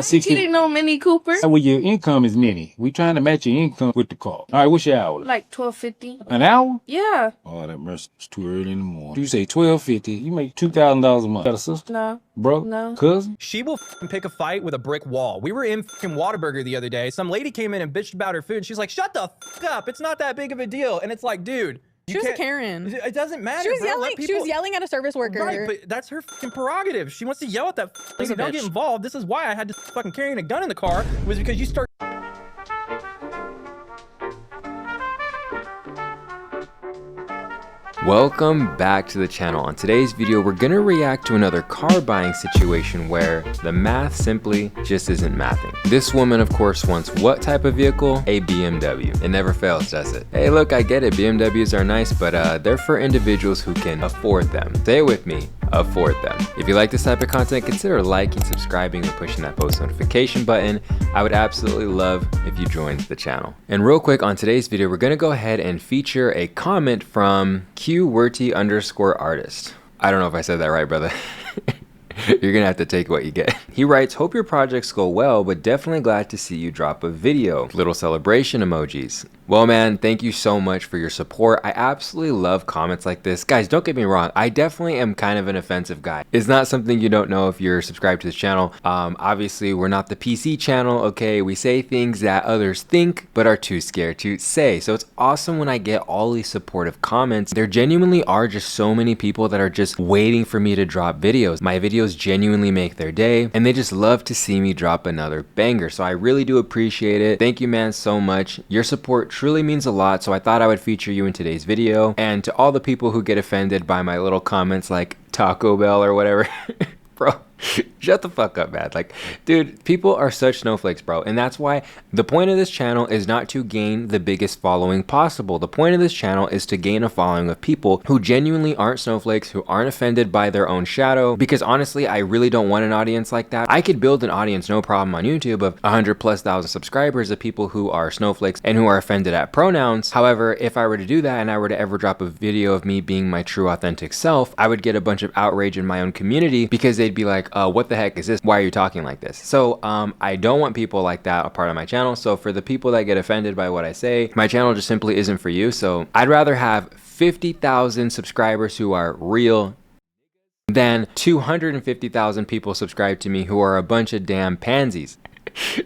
She didn't know Mini Cooper. Well, your income is mini. We trying to match your income with the car. All right, what's your hour? Like $12.50. An hour? Yeah. Oh, that mercy. It's too early in the morning. You say $12.50. You make $2,000 a month. Got a sister? No. Bro? No. Cousin? She will pick a fight with a brick wall. We were in Whataburger the other day. Some lady came in and bitched about her food. And she's like, shut the up. It's not that big of a deal. And it's like, dude. She was a Karen. It doesn't matter. She was yelling. She was yelling at a service worker. Right, but that's her fucking prerogative. She wants to yell at that lady. Don't get involved. This is why I had to fucking carrying a gun in the car. Was because you start. Welcome back to the channel. On today's video, we're gonna react to another car buying situation where the math simply just isn't mathing. This woman, of course, wants what type of vehicle? A BMW. It never fails, does it? Hey, look, I get it. BMWs are nice, but they're for individuals who can afford them. Say it with me. Afford them. If you like this type of content, consider liking, subscribing, and pushing that post notification button. I would absolutely love if you joined the channel. And real quick, on today's video, we're gonna go ahead and feature a comment from QWerty_artist. I don't know if I said that right, brother. You're gonna have to take what you get. He writes, hope your projects go well, but definitely glad to see you drop a video. Little celebration emojis. Well, man, thank you so much for your support. I absolutely love comments like this. Guys, don't get me wrong. I definitely am kind of an offensive guy. It's not something you don't know if you're subscribed to this channel. Obviously, we're not the PC channel, okay? We say things that others think, but are too scared to say. So it's awesome when I get all these supportive comments. There genuinely are just so many people that are just waiting for me to drop videos. My videos genuinely make their day, and they just love to see me drop another banger. So I really do appreciate it. Thank you, man, so much. Your support truly means a lot, so I thought I would feature you in today's video. And to all the people who get offended by my little comments like Taco Bell or whatever, bro, shut the fuck up, man. Like, dude, people are such snowflakes, bro. And that's why the point of this channel is not to gain the biggest following possible. The point of this channel is to gain a following of people who genuinely aren't snowflakes, who aren't offended by their own shadow. Because honestly, I really don't want an audience like that. I could build an audience, no problem, on YouTube of 100,000+ subscribers of people who are snowflakes and who are offended at pronouns. However, if I were to do that and I were to ever drop a video of me being my true authentic self, I would get a bunch of outrage in my own community because they'd be like, what the heck is this? Why are you talking like this? So I don't want people like that a part of my channel. So for the people that get offended by what I say, my channel just simply isn't for you. So I'd rather have 50,000 subscribers who are real than 250,000 people subscribe to me who are a bunch of damn pansies.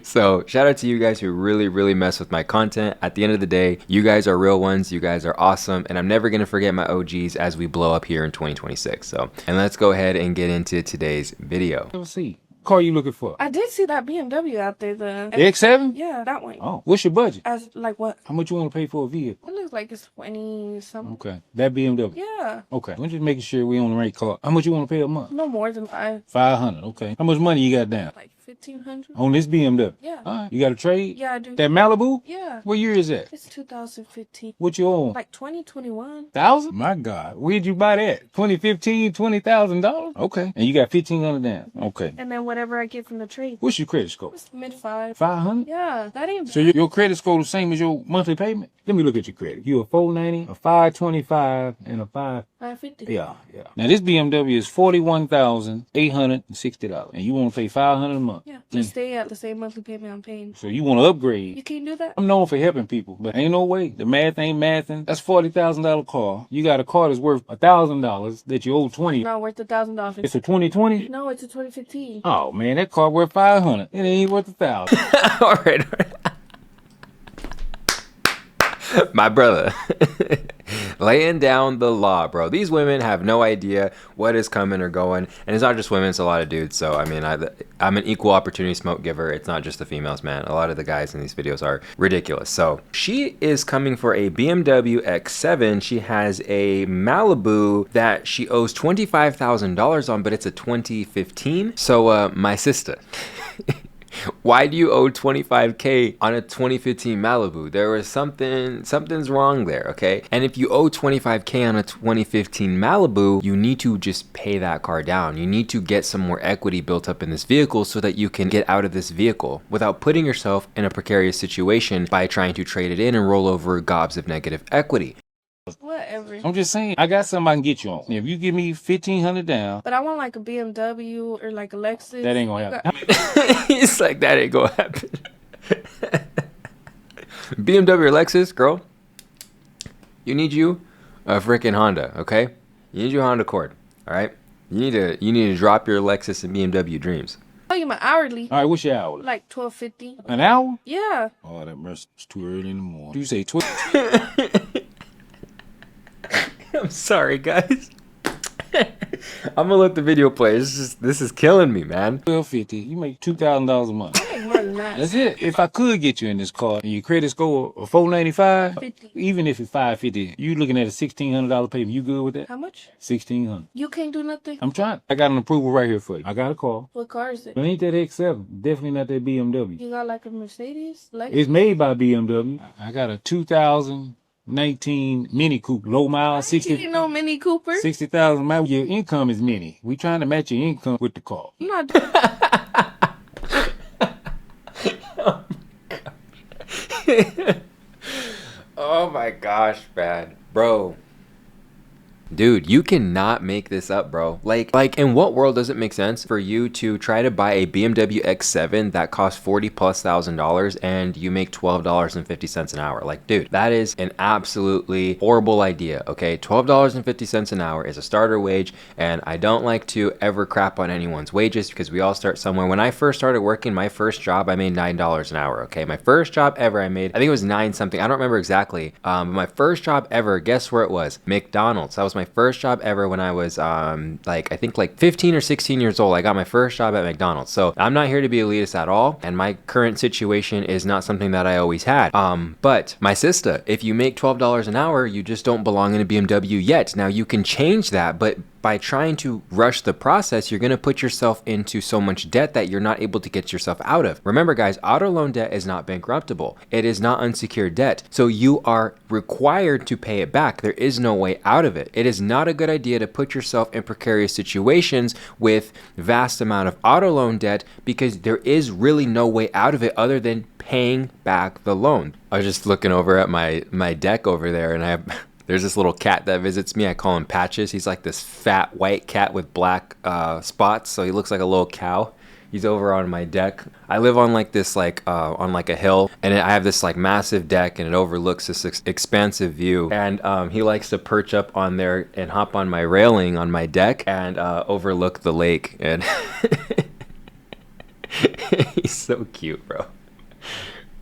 So shout out to you guys who really mess with my content. At the end of the day, you guys are real ones. You guys are awesome. And I'm never going to forget my OGs as we blow up here in 2026. So, and let's go ahead and get into today's video. Let's see. Car you looking for? I did see that BMW out there. The X7? Yeah, that one. Oh, what's your budget? As like what? How much you want to pay for a vehicle? It looks like it's 20 something. Okay, that BMW. Yeah. Okay, we're just making sure we on the right car. How much you want to pay a month? No more than 500. Okay. How much money you got down? like 1,500. On this BMW? Yeah. All right. You got a trade? Yeah, I do. That Malibu? Yeah. What year is that? It's 2015. What you own? Like 2021. 1,000? My God. Where'd you buy that? 2015, $20,000? Okay. And you got 1,500 down. Okay. And then whatever I get from the trade. What's your credit score? It's mid-5. 500. 500? Yeah, that ain't bad. So your credit score the same as your monthly payment? Let me look at your credit. You a 490, a 525, and a 550. Yeah. Now this BMW is $41,860, and you want to pay $500 a month. Yeah, to stay at the same monthly payment I'm paying. So you want to upgrade? You can't do that. I'm known for helping people, but ain't no way. The math ain't mathing. That's $40,000 car. You got a car that's worth $1,000 that you owe $20. Not worth $1,000. It's a 2020. No, it's a 2015. Oh man, that car worth $500. It ain't worth $1,000. All right. My brother. Laying down the law, bro. These women have no idea what is coming or going. And it's not just women, it's a lot of dudes. So, I mean, I'm an equal opportunity smoke giver. It's not just the females, man. A lot of the guys in these videos are ridiculous. So, she is coming for a BMW X7. She has a Malibu that she owes $25,000 on, but it's a 2015. So, my sister. Why do you owe $25K on a 2015 Malibu? There was something's wrong there, okay? And if you owe $25K on a 2015 Malibu, you need to just pay that car down. You need to get some more equity built up in this vehicle so that you can get out of this vehicle without putting yourself in a precarious situation by trying to trade it in and roll over gobs of negative equity. Whatever. I'm just saying, I got something I can get you on. If you give me $1,500 down, But I want like a BMW or like a Lexus. that ain't gonna happen. It's like that ain't gonna happen. BMW or Lexus, girl. You need you a freaking Honda, okay? You need your Honda Accord, all right? You need to drop your Lexus and BMW dreams. Tell you my hourly. All right, what's your hour? Like $12.50. An hour? Yeah. Oh, that mercy. It's too early in the morning. You say 12? I'm sorry, guys. I'm gonna let the video play. This is killing me, man. $12.50. You make $2,000 a month. I make more than that. That's it. If I could get you in this car and your credit score of 495, 50. even if it's 550, you looking at a $1,600 payment. You good with that? How much? 1,600. You can't do nothing? I'm trying. I got an approval right here for you. I got a car. What car is it? But ain't that X7? Definitely not that BMW. You got like a Mercedes? Like It's made by BMW. I got a 2019 Mini Coupe, low mile, you didn't know Mini Cooper? 60,000 miles. Your income is mini. We trying to match your income with the car. I'm not doing Oh my gosh, man. Bro. Dude, you cannot make this up, bro. Like in what world does it make sense for you to try to buy a BMW X7 that costs $40,000+ and you make $12.50 an hour? Like, dude, that is an absolutely horrible idea, okay? $12.50 an hour is a starter wage, and I don't like to ever crap on anyone's wages because we all start somewhere. When I first started working, my first job, I made $9 an hour, okay? My first job ever I made, I think it was 9 something. I don't remember exactly. But my first job ever, guess where it was? McDonald's. That was my first job ever when I was I think 15 or 16 years old. I got my first job at McDonald's. So I'm not here to be elitist at all, and my current situation is not something that I always had. But my sister, if you make $12 an hour, you just don't belong in a BMW yet. Now you can change that, but by trying to rush the process, you're going to put yourself into so much debt that you're not able to get yourself out of. Remember, guys, auto loan debt is not bankruptable. It is not unsecured debt. So you are required to pay it back. There is no way out of it. It is not a good idea to put yourself in precarious situations with vast amount of auto loan debt, because there is really no way out of it other than paying back the loan. I was just looking over at my deck over there, and I have there's this little cat that visits me. I call him Patches. He's like this fat white cat with black spots, so he looks like a little cow. He's over on my deck. I live on like this on like a hill, and I have this like massive deck, and it overlooks this expansive view. And he likes to perch up on there and hop on my railing on my deck and overlook the lake. And he's so cute, bro.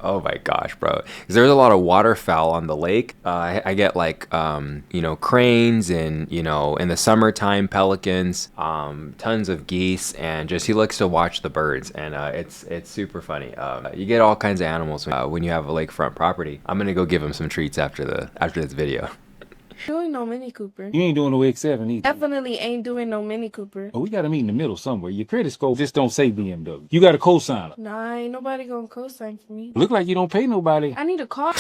Oh my gosh, bro. 'Cause there's a lot of waterfowl on the lake. I get like, cranes and, in the summertime, pelicans, tons of geese, and just he likes to watch the birds. And it's super funny. You get all kinds of animals when you have a lakefront property. I'm going to go give him some treats after this video. doing no Mini Cooper. You ain't doing no X7 either. Definitely ain't doing no Mini Cooper. Oh, we got to meet in the middle somewhere. Your credit score just don't say BMW. You got a co-signer. Nah, ain't nobody gonna co-sign for me. Look like you don't pay nobody. I need a car.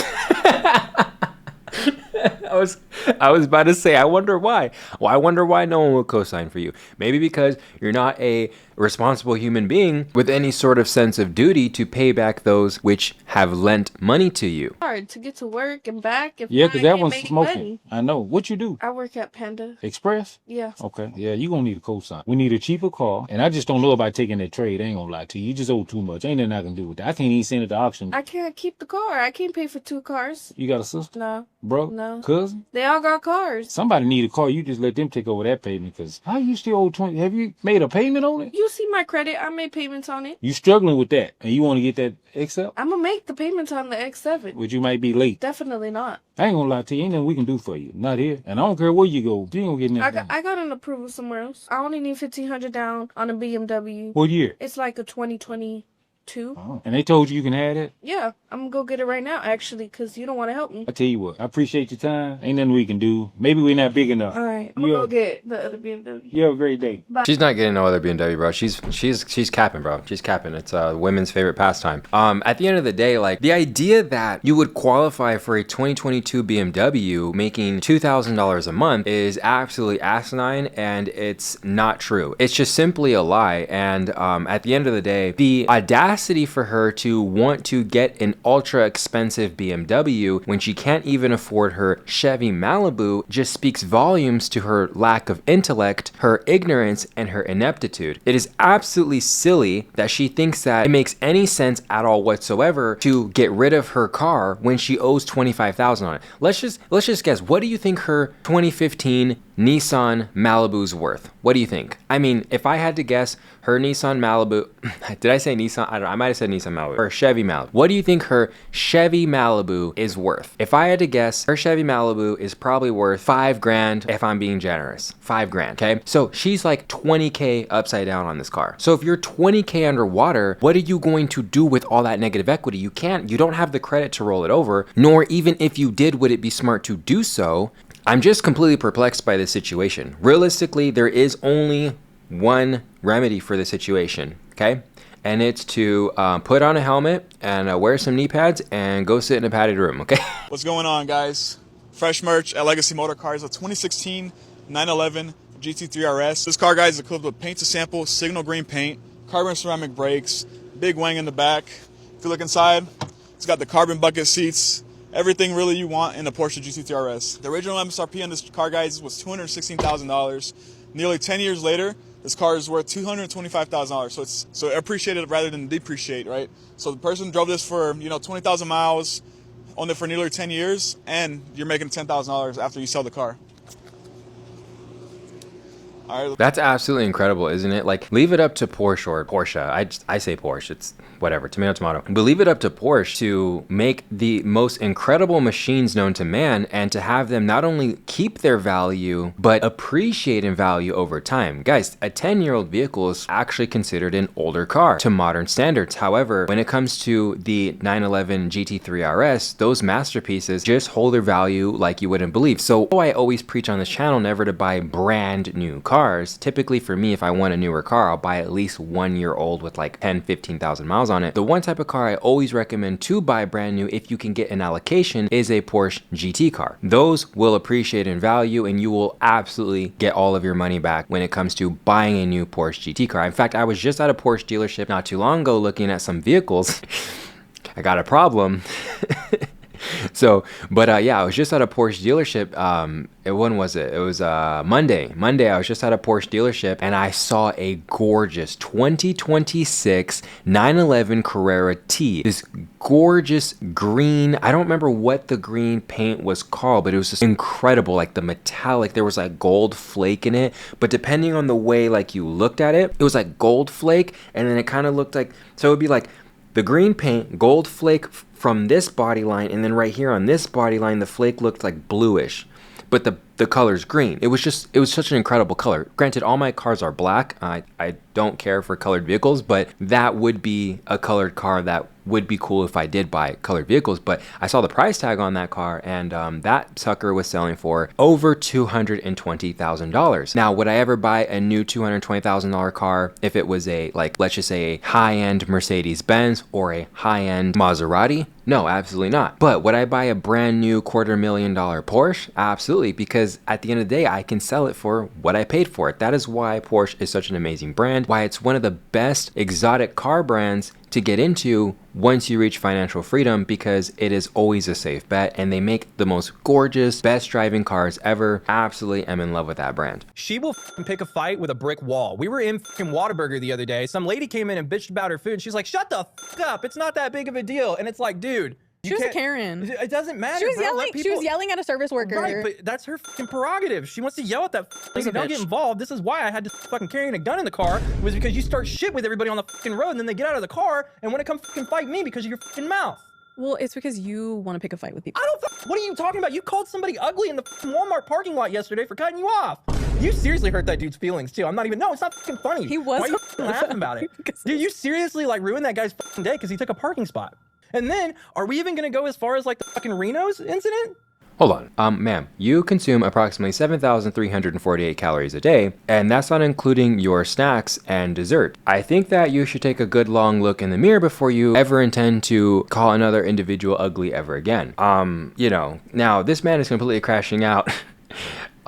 I was about to say, I wonder why. Well, I wonder why no one will co-sign for you. Maybe because you're not a responsible human being with any sort of sense of duty to pay back those which have lent money to you. Hard to get to work and back. If Yeah, I because that ain't one's making smoking. money. I know. What you do? I work at Panda. Express? Yeah. Okay. Yeah, you going to need a co-sign. We need a cheaper car. And I just don't know about taking that trade. I ain't going to lie to you. You just owe too much. Ain't nothing I can do with that. I can't even send it to auction. I can't keep the car. I can't pay for 2 cars. You got a sister? No. Bro? No. Cousin? They all got cars. Somebody need a car. You just let them take over that payment. Because how you still owe 20? Have you made a payment on it? You see my credit. I made payments on it. You struggling with that. And you want to get that XL? I'm gonna make the payments on the X7. Which you might be late. Definitely not. I ain't gonna lie to you. Ain't nothing we can do for you. Not here. And I don't care where you go. You ain't gonna get nothing. I got an approval somewhere else. I only need $1,500 down on a BMW. What year? It's like a 2022. Oh. And they told you you can have that? Yeah, I'm gonna go get it right now, actually, because you don't want to help me. I tell you what, I appreciate your time. Ain't nothing we can do. Maybe we're not big enough. All right, I'm gonna go get the other BMW. You have a great day. Bye. She's not getting no other BMW, bro. She's capping, bro. She's capping. It's women's favorite pastime. At the end of the day, like the idea that you would qualify for a 2022 BMW making $2,000 a month is absolutely asinine, and it's not true. It's just simply a lie. And at the end of the day, the audacity audacity for her to want to get an ultra expensive BMW when she can't even afford her Chevy Malibu just speaks volumes to her lack of intellect, her ignorance, and her ineptitude. It is absolutely silly that she thinks that it makes any sense at all whatsoever to get rid of her car when she owes $25,000 on it. Let's just guess. What do you think her 2015 Nissan Malibu's worth? What do you think? I mean, if I had to guess, her Nissan Malibu, did I say Nissan? I don't know, I might have said Nissan Malibu, or Chevy Malibu. What do you think her Chevy Malibu is worth? If I had to guess, her Chevy Malibu is probably worth $5,000 if I'm being generous. $5,000, okay? So she's like 20K upside down on this car. So if you're 20K underwater, what are you going to do with all that negative equity? You don't have the credit to roll it over, nor even if you did, would it be smart to do so? I'm just completely perplexed by this situation. Realistically, there is only one remedy for the situation, okay? And it's to put on a helmet and wear some knee pads and go sit in a padded room, okay? What's going on, guys? Fresh merch at Legacy Motor Cars, a 2016 911 GT3 RS. This car, guys, is equipped with paint to sample, signal green paint, carbon ceramic brakes, big wing in the back. If you look inside, it's got the carbon bucket seats, everything really you want in a Porsche GT3 RS. The original MSRP on this car, guys, was $216,000. Nearly 10 years later, this car is worth $225,000. So appreciated rather than depreciate, right? So the person drove this for 20,000 miles, owned it for nearly 10 years, and you're making $10,000 after you sell the car. All right. That's absolutely incredible, isn't it? Like, leave it up to Porsche or Porsche. I say Porsche. It's whatever, tomato. But leave it up to Porsche to make the most incredible machines known to man and to have them not only keep their value, but appreciate in value over time. Guys, a 10-year-old vehicle is actually considered an older car to modern standards. However, when it comes to the 911 GT3 RS, those masterpieces just hold their value like you wouldn't believe. So I always preach on this channel never to buy brand new cars. Typically for me, if I want a newer car, I'll buy at least 1 year old with like 10-15,000 miles on it. The one type of car I always recommend to buy brand new if you can get an allocation is a Porsche GT car. Those will appreciate in value and you will absolutely get all of your money back when it comes to buying a new Porsche GT car. In fact, I was just at a Porsche dealership not too long ago looking at some vehicles. I got a problem. Yeah, I was just at a Porsche dealership. When was it? It was Monday. I was just at a Porsche dealership and I saw a gorgeous 2026 911 Carrera T. This gorgeous green, I don't remember what the green paint was called, but it was just incredible. Like the metallic, there was like gold flake in it, but depending on the way like you looked at it, it was like gold flake, and then it kind of looked like, so it would be like the green paint, gold flake from this body line, and then right here on this body line, the flake looked like bluish, but the color's green. It was such an incredible color. Granted, all my cars are black. I don't care for colored vehicles, but that would be a colored car that would be cool if I did buy colored vehicles. But I saw the price tag on that car, and that sucker was selling for over $220,000. Now, would I ever buy a new $220,000 car if it was a, like, let's just say a high-end Mercedes-Benz or a high-end Maserati? No, absolutely not. But would I buy a brand new $250,000 Porsche? Absolutely, because at the end of the day, I can sell it for what I paid for it. That is why Porsche is such an amazing brand, why it's one of the best exotic car brands to get into once you reach financial freedom, because it is always a safe bet and they make the most gorgeous, best driving cars ever. Absolutely am in love with that brand. She will pick a fight with a brick wall. We were in Whataburger the other day. Some lady came in and bitched about her food and she's like, shut the up. It's not that big of a deal. And it's like, dude, she was a Karen. It doesn't matter. She was yelling at a service worker. Right, but that's her prerogative. She wants to yell at that thing. Don't get involved. This is why I had to fucking carrying a gun in the car, was because you start shit with everybody on the fucking road, and then they get out of the car and want to come fucking fight me because of your fucking mouth. Well, it's because you want to pick a fight with people. I don't. What are you talking about? You called somebody ugly in the Walmart parking lot yesterday for cutting you off. You seriously hurt that dude's feelings too. I'm not even. No, it's not fucking funny. He was. Why are you laughing about it? Dude, you seriously like ruined that guy's fucking day because he took a parking spot. And then, are we even gonna go as far as like the fucking Reno's incident? Hold on, ma'am, you consume approximately 7,348 calories a day, and that's not including your snacks and dessert. I think that you should take a good long look in the mirror before you ever intend to call another individual ugly ever again. Now this man is completely crashing out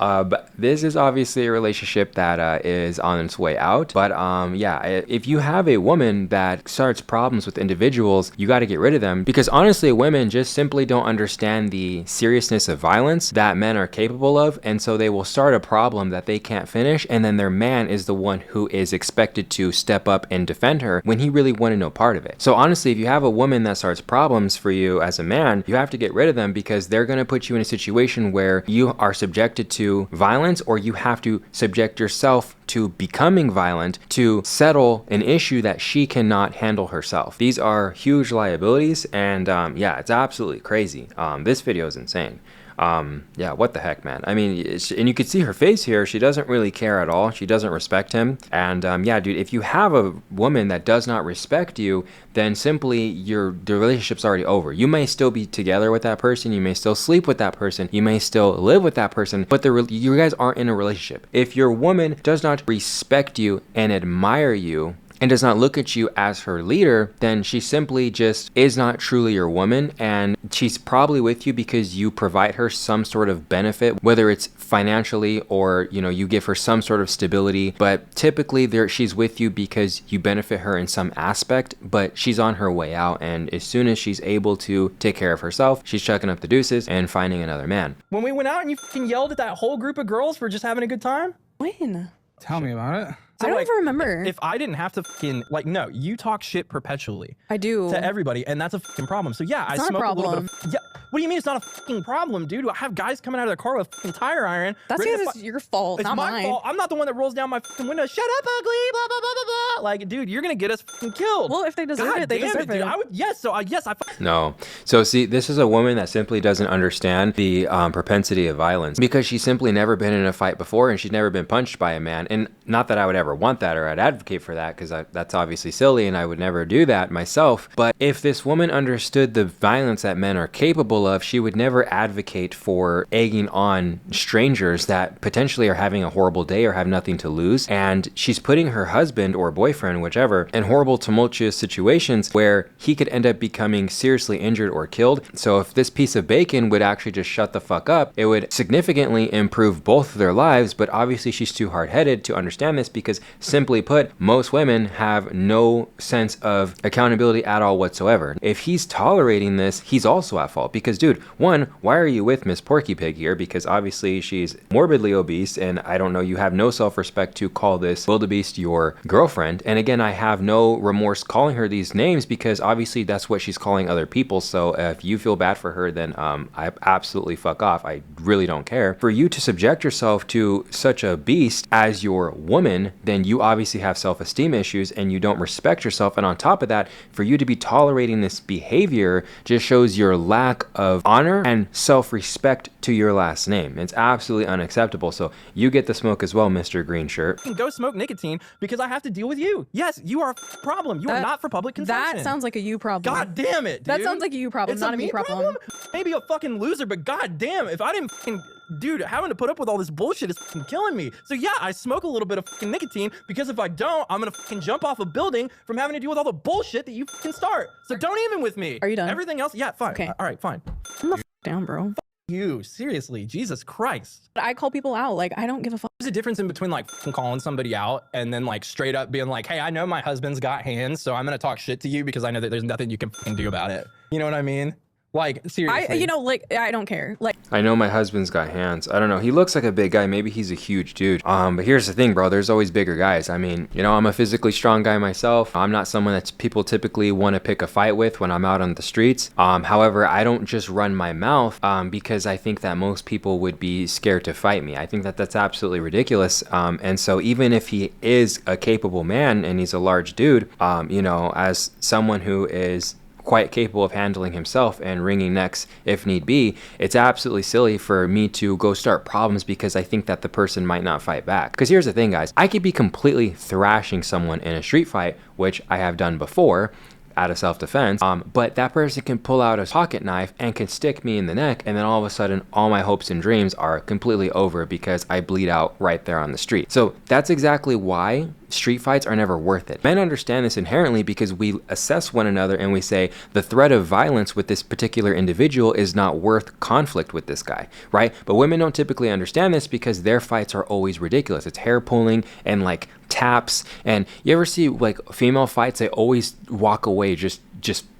But this is obviously a relationship that is on its way out. But yeah, if you have a woman that starts problems with individuals, you got to get rid of them, because honestly, women just simply don't understand the seriousness of violence that men are capable of, and so they will start a problem that they can't finish, and then their man is the one who is expected to step up and defend her when he really wanted no part of it. So honestly, if you have a woman that starts problems for you as a man, you have to get rid of them, because they're going to put you in a situation where you are subjected to violence, or you have to subject yourself to becoming violent to settle an issue that she cannot handle herself. These are huge liabilities, and yeah, it's absolutely crazy. This video is insane. Yeah, what the heck, man. I mean, and you can see her face here. She doesn't really care at all. She doesn't respect him. And yeah, dude, if you have a woman that does not respect you, then simply the relationship's already over. You may still be together with that person. You may still sleep with that person. You may still live with that person, but you guys aren't in a relationship. If your woman does not respect you and admire you, and does not look at you as her leader, then she simply just is not truly your woman, and she's probably with you because you provide her some sort of benefit, whether it's financially or, you know, you give her some sort of stability. But typically she's with you because you benefit her in some aspect, but she's on her way out, and as soon as she's able to take care of herself, she's chucking up the deuces and finding another man. When we went out and you fucking yelled at that whole group of girls for just having a good time? When? Tell me about it. So, I don't like, even remember. If I didn't have to fucking, like, no, you talk shit perpetually. I do. To everybody, and that's a fucking problem. So yeah, It's I not a smoke a little problem. bit of, yeah. What do you mean it's not a fucking problem, dude? I have guys coming out of their car with a fucking tire iron. That's ready to because it's your fault, It's not my mine. fault. I'm not the one that rolls down my fucking window. Shut up, ugly. Blah blah blah blah blah. Like, dude, you're gonna get us fucking killed. Well, if they deserve God it, they damn deserve dude. it. I would, yes. So yes, I. No. So see, this is a woman that simply doesn't understand the propensity of violence, because she's simply never been in a fight before, and she's never been punched by a man. And not that I would ever want that or I'd advocate for that, because that's obviously silly and I would never do that myself. But if this woman understood the violence that men are capable of, she would never advocate for egging on strangers that potentially are having a horrible day or have nothing to lose. And she's putting her husband or boyfriend, whichever, in horrible, tumultuous situations where he could end up becoming seriously injured or killed. So if this piece of bacon would actually just shut the fuck up, it would significantly improve both of their lives. But obviously she's too hard-headed to understand this, because simply put, most women have no sense of accountability at all whatsoever. If he's tolerating this, he's also at fault, because dude, one, why are you with Miss Porky Pig here? Because obviously she's morbidly obese, and I don't know, you have no self-respect to call this wildebeest your girlfriend. And again, I have no remorse calling her these names, because obviously that's what she's calling other people. So if you feel bad for her, then I absolutely fuck off. I really don't care. For you to subject yourself to such a beast as your woman, then you obviously have self-esteem issues and you don't respect yourself. And on top of that, for you to be tolerating this behavior just shows your lack of honor and self-respect to your last name. It's absolutely unacceptable. So you get the smoke as well, Mr. Green Shirt. Go smoke nicotine because I have to deal with you. Yes, you are a problem. You are not for public consumption. That sounds like a you problem. God damn it, dude. That sounds like a you problem, It's not a me problem. Maybe a fucking loser, but god damn, if I didn't fucking, dude, having to put up with all this bullshit is fucking killing me. So yeah, I smoke a little bit of fucking nicotine, because if I don't, I'm gonna fucking jump off a building from having to deal with all the bullshit that you fucking start. So don't even with me. Are you done? Everything else, yeah, fine. Okay. All right, fine. I'm the down, bro. You, seriously, Jesus Christ. But I call people out. Like, I don't give a fuck. There's a difference in between like fucking calling somebody out and then like straight up being like, hey, I know my husband's got hands, so I'm gonna talk shit to you because I know that there's nothing you can fucking do about it. You know what I mean? Like, seriously. You know, like, I don't care. Like, I know my husband's got hands. I don't know. He looks like a big guy. Maybe he's a huge dude. But here's the thing, bro. There's always bigger guys. I mean, you know, I'm a physically strong guy myself. I'm not someone that people typically want to pick a fight with when I'm out on the streets. However, I don't just run my mouth because I think that most people would be scared to fight me. I think that that's absolutely ridiculous. And so even if he is a capable man and he's a large dude, you know, as someone who is quite capable of handling himself and wringing necks if need be, it's absolutely silly for me to go start problems because I think that the person might not fight back. Because here's the thing, guys, I could be completely thrashing someone in a street fight, which I have done before out of self-defense, but that person can pull out a pocket knife and can stick me in the neck, and then all of a sudden all my hopes and dreams are completely over because I bleed out right there on the street. So that's exactly why street fights are never worth it. Men understand this inherently because we assess one another and we say the threat of violence with this particular individual is not worth conflict with this guy, right? But women don't typically understand this because their fights are always ridiculous. It's hair pulling and like taps. And you ever see like female fights, they always walk away just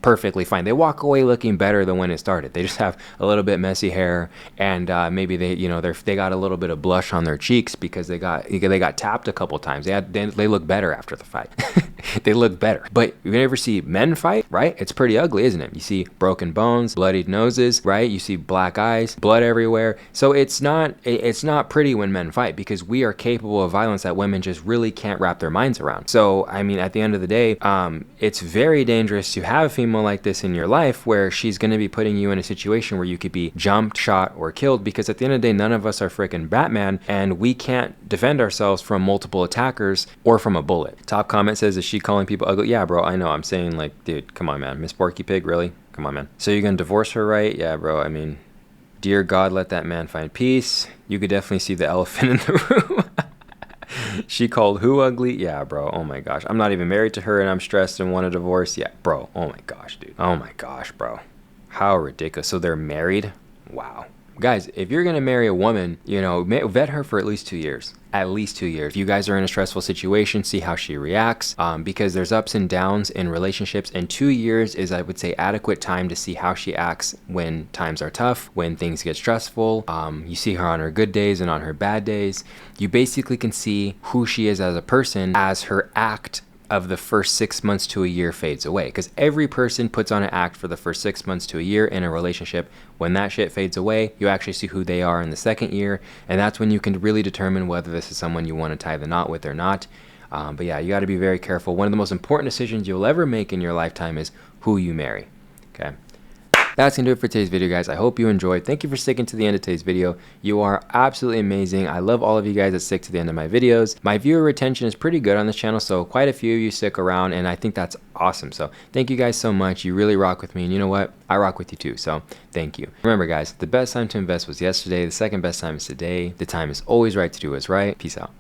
perfectly fine. They walk away looking better than when it started. They just have a little bit messy hair, and maybe they, you know, they got a little bit of blush on their cheeks because they got tapped a couple times. They look better after the fight. They look better. But you ever see men fight, right? It's pretty ugly, isn't it? You see broken bones, bloodied noses, right? You see black eyes, blood everywhere. So it's not pretty when men fight because we are capable of violence that women just really can't wrap their minds around. So I mean, at the end of the day, it's very dangerous to have a female like this in your life where she's going to be putting you in a situation where you could be jumped, shot, or killed, because at the end of the day, none of us are freaking Batman, and we can't defend ourselves from multiple attackers or from a bullet. Top comment says, is she calling people ugly? Yeah, bro, I know. I'm saying, like, dude, come on, man. Miss Porky Pig, really? Come on, man. So you're going to divorce her, right? Yeah, bro, I mean, dear God, let that man find peace. You could definitely see the elephant in the room. She called who ugly? Yeah, bro. Oh my gosh. I'm not even married to her and I'm stressed and want a divorce. Yeah, bro. Oh my gosh, dude. Oh my gosh, bro. How ridiculous. So they're married? Wow. Guys, if you're going to marry a woman, you know, vet her for at least 2 years. At least 2 years. If you guys are in a stressful situation, see how she reacts, because there's ups and downs in relationships, and 2 years is, I would say, adequate time to see how she acts when times are tough, when things get stressful. You see her on her good days and on her bad days. You basically can see who she is as a person as her act of the first 6 months to a year fades away, because every person puts on an act for the first 6 months to a year in a relationship. When that shit fades away, you actually see who they are in the second year, and that's when you can really determine whether this is someone you want to tie the knot with or not. But yeah, you got to be very careful. One of the most important decisions you'll ever make in your lifetime is who you marry. Okay. That's gonna do it for today's video, guys. I hope you enjoyed. Thank you for sticking to the end of today's video. You are absolutely amazing. I love all of you guys that stick to the end of my videos. My viewer retention is pretty good on this channel, so quite a few of you stick around, and I think that's awesome. So thank you guys so much. You really rock with me, and you know what? I rock with you too, so thank you. Remember, guys, the best time to invest was yesterday. The second best time is today. The time is always right to do what's right. Peace out.